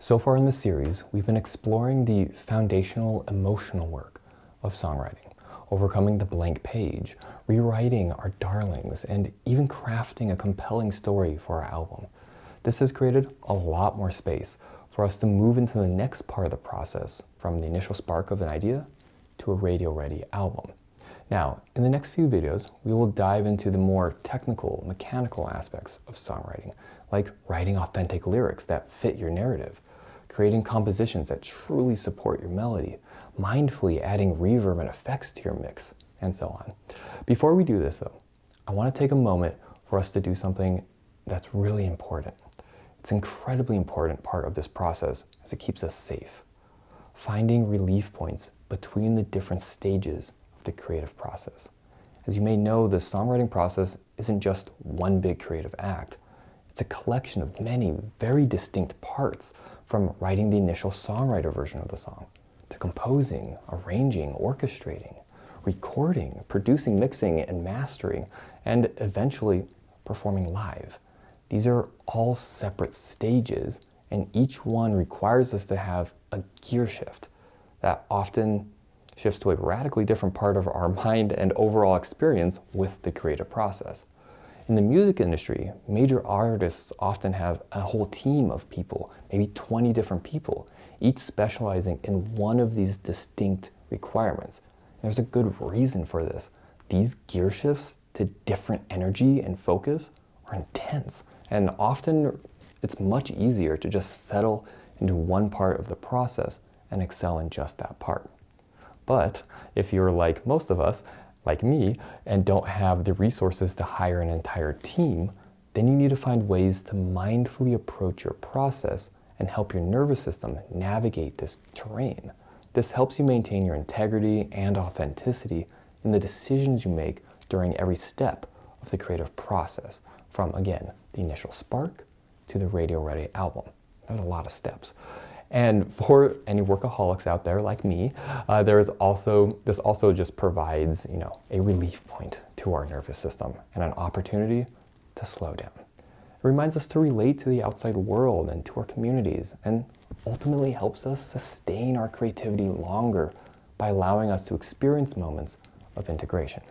So far in the series, we've been exploring the foundational emotional work of songwriting, overcoming the blank page, rewriting our darlings, and even crafting a compelling story for our album. This has created a lot more space for us to move into the next part of the process, from the initial spark of an idea to a radio-ready album. Now, in the next few videos, we will dive into the more technical, mechanical aspects of songwriting, like writing authentic lyrics that fit your narrative, creating compositions that truly support your melody, mindfully adding reverb and effects to your mix, and so on. Before we do this though, I want to take a moment for us to do something that's really important. It's an incredibly important part of this process as it keeps us safe. Finding relief points between the different stages of the creative process. As you may know, the songwriting process isn't just one big creative act. It's a collection of many very distinct parts, from writing the initial songwriter version of the song, to composing, arranging, orchestrating, recording, producing, mixing, and mastering, and eventually performing live. These are all separate stages, and each one requires us to have a gear shift that often shifts to a radically different part of our mind and overall experience with the creative process. In the music industry, major artists often have a whole team of people, maybe 20 different people, each specializing in one of these distinct requirements. There's a good reason for this. These gear shifts to different energy and focus are intense, and often it's much easier to just settle into one part of the process and excel in just that part. But if you're like most of us, like me, and don't have the resources to hire an entire team, then you need to find ways to mindfully approach your process and help your nervous system navigate this terrain. This helps you maintain your integrity and authenticity in the decisions you make during every step of the creative process, from, again, the initial spark to the radio-ready album. There's a lot of steps. And for any workaholics out there like me, this also just provides, a relief point to our nervous system and an opportunity to slow down. It reminds us to relate to the outside world and to our communities, and ultimately helps us sustain our creativity longer by allowing us to experience moments of integration.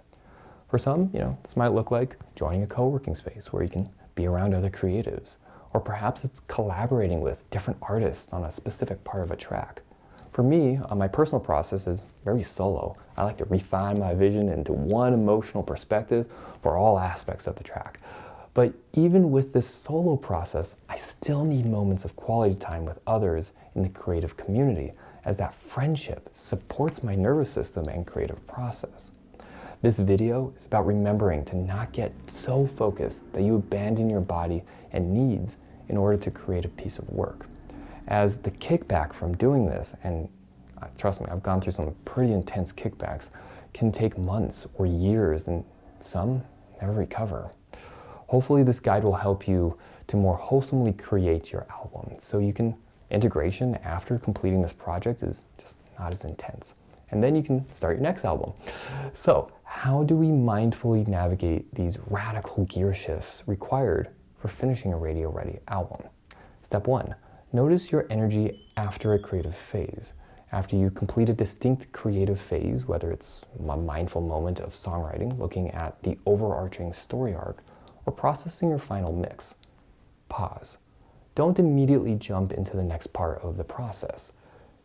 For some, this might look like joining a co-working space where you can be around other creatives. Or perhaps it's collaborating with different artists on a specific part of a track. For me, my personal process is very solo. I like to refine my vision into one emotional perspective for all aspects of the track. But even with this solo process, I still need moments of quality time with others in the creative community, as that friendship supports my nervous system and creative process. This video is about remembering to not get so focused that you abandon your body and needs in order to create a piece of work. As the kickback from doing this, and trust me, I've gone through some pretty intense kickbacks, can take months or years, and some never recover. Hopefully this guide will help you to more wholesomely create your album, so integration after completing this project is just not as intense. And then you can start your next album. So, how do we mindfully navigate these radical gear shifts required for finishing a radio-ready album? Step 1, notice your energy after a creative phase. After you complete a distinct creative phase, whether it's a mindful moment of songwriting, looking at the overarching story arc, or processing your final mix, pause. Don't immediately jump into the next part of the process.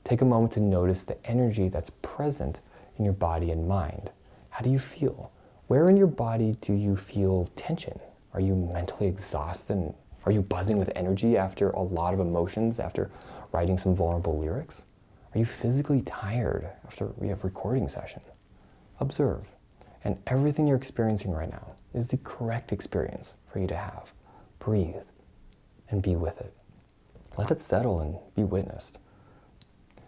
Take a moment to notice the energy that's present in your body and mind. How do you feel? Where in your body do you feel tension? Are you mentally exhausted? Are you buzzing with energy after a lot of emotions, after writing some vulnerable lyrics? Are you physically tired after we have recording session? Observe. And everything you're experiencing right now is the correct experience for you to have. Breathe and be with it. Let it settle and be witnessed.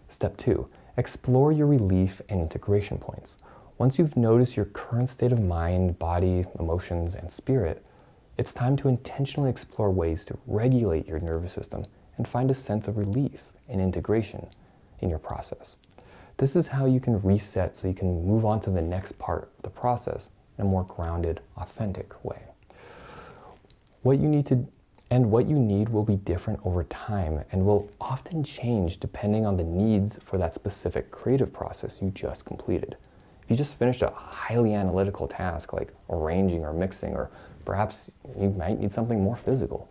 Step 2, explore your relief and integration points. Once you've noticed your current state of mind, body, emotions, and spirit, it's time to intentionally explore ways to regulate your nervous system and find a sense of relief and integration in your process. This is how you can reset so you can move on to the next part of the process in a more grounded, authentic way. What you need to And what you need will be different over time and will often change depending on the needs for that specific creative process you just completed. If you just finished a highly analytical task like arranging or mixing, or perhaps you might need something more physical.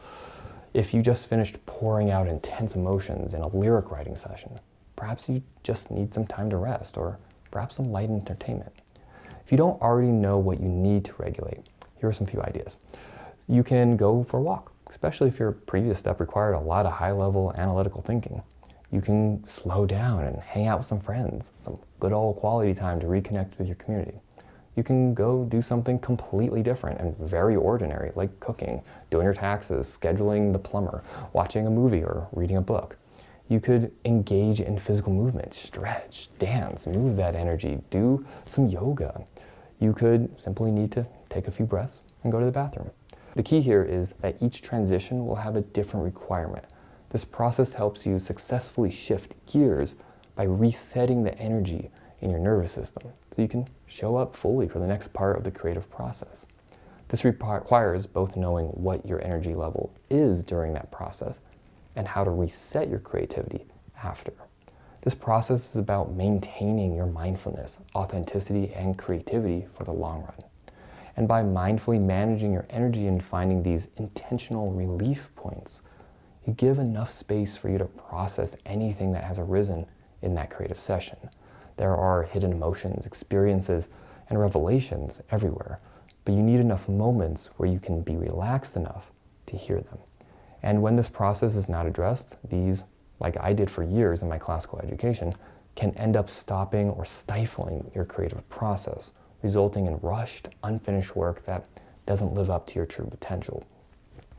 If you just finished pouring out intense emotions in a lyric writing session, perhaps you just need some time to rest, or perhaps some light entertainment. If you don't already know what you need to regulate, here are some few ideas. You can go for a walk, especially if your previous step required a lot of high-level analytical thinking. You can slow down and hang out with some friends, some good old quality time to reconnect with your community. You can go do something completely different and very ordinary, like cooking, doing your taxes, scheduling the plumber, watching a movie, or reading a book. You could engage in physical movement, stretch, dance, move that energy, do some yoga. You could simply need to take a few breaths and go to the bathroom. The key here is that each transition will have a different requirement. This process helps you successfully shift gears by resetting the energy in your nervous system so you can show up fully for the next part of the creative process. This requires both knowing what your energy level is during that process and how to reset your creativity after. This process is about maintaining your mindfulness, authenticity, and creativity for the long run. And by mindfully managing your energy and finding these intentional relief points, you give enough space for you to process anything that has arisen in that creative session. There are hidden emotions, experiences, and revelations everywhere, but you need enough moments where you can be relaxed enough to hear them. And when this process is not addressed, these, like I did for years in my classical education, can end up stopping or stifling your creative process, resulting in rushed, unfinished work that doesn't live up to your true potential.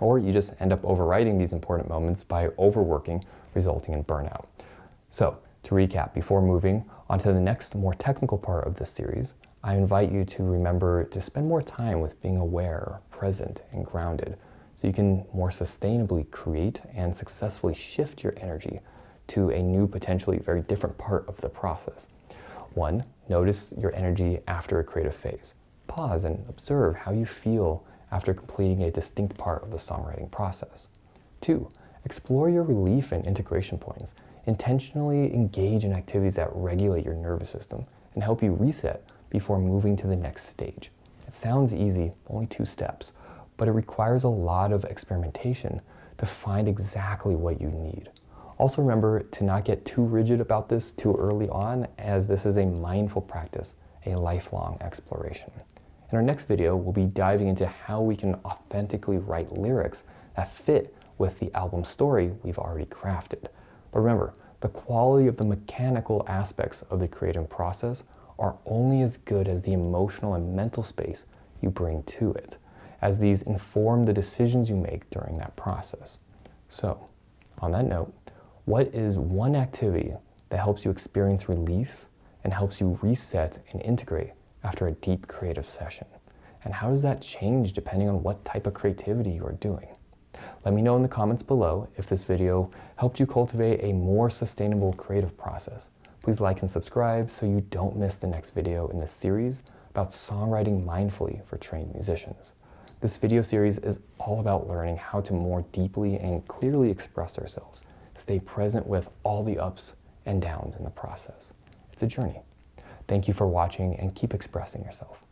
Or you just end up overriding these important moments by overworking, resulting in burnout. So, to recap, before moving on to the next more technical part of this series, I invite you to remember to spend more time with being aware, present, and grounded, so you can more sustainably create and successfully shift your energy to a new, potentially very different part of the process. 1, notice your energy after a creative phase. Pause and observe how you feel after completing a distinct part of the songwriting process. 2, explore your relief and integration points. Intentionally engage in activities that regulate your nervous system and help you reset before moving to the next stage. It sounds easy, only 2 steps, but it requires a lot of experimentation to find exactly what you need. Also remember to not get too rigid about this too early on, as this is a mindful practice, a lifelong exploration. In our next video, we'll be diving into how we can authentically write lyrics that fit with the album story we've already crafted. But remember, the quality of the mechanical aspects of the creative process are only as good as the emotional and mental space you bring to it, as these inform the decisions you make during that process. So, on that note, what is one activity that helps you experience relief and helps you reset and integrate after a deep creative session? And how does that change depending on what type of creativity you are doing? Let me know in the comments below if this video helped you cultivate a more sustainable creative process. Please like and subscribe so you don't miss the next video in this series about songwriting mindfully for trained musicians. This video series is all about learning how to more deeply and clearly express ourselves, stay present with all the ups and downs in the process. It's a journey. Thank you for watching and keep expressing yourself.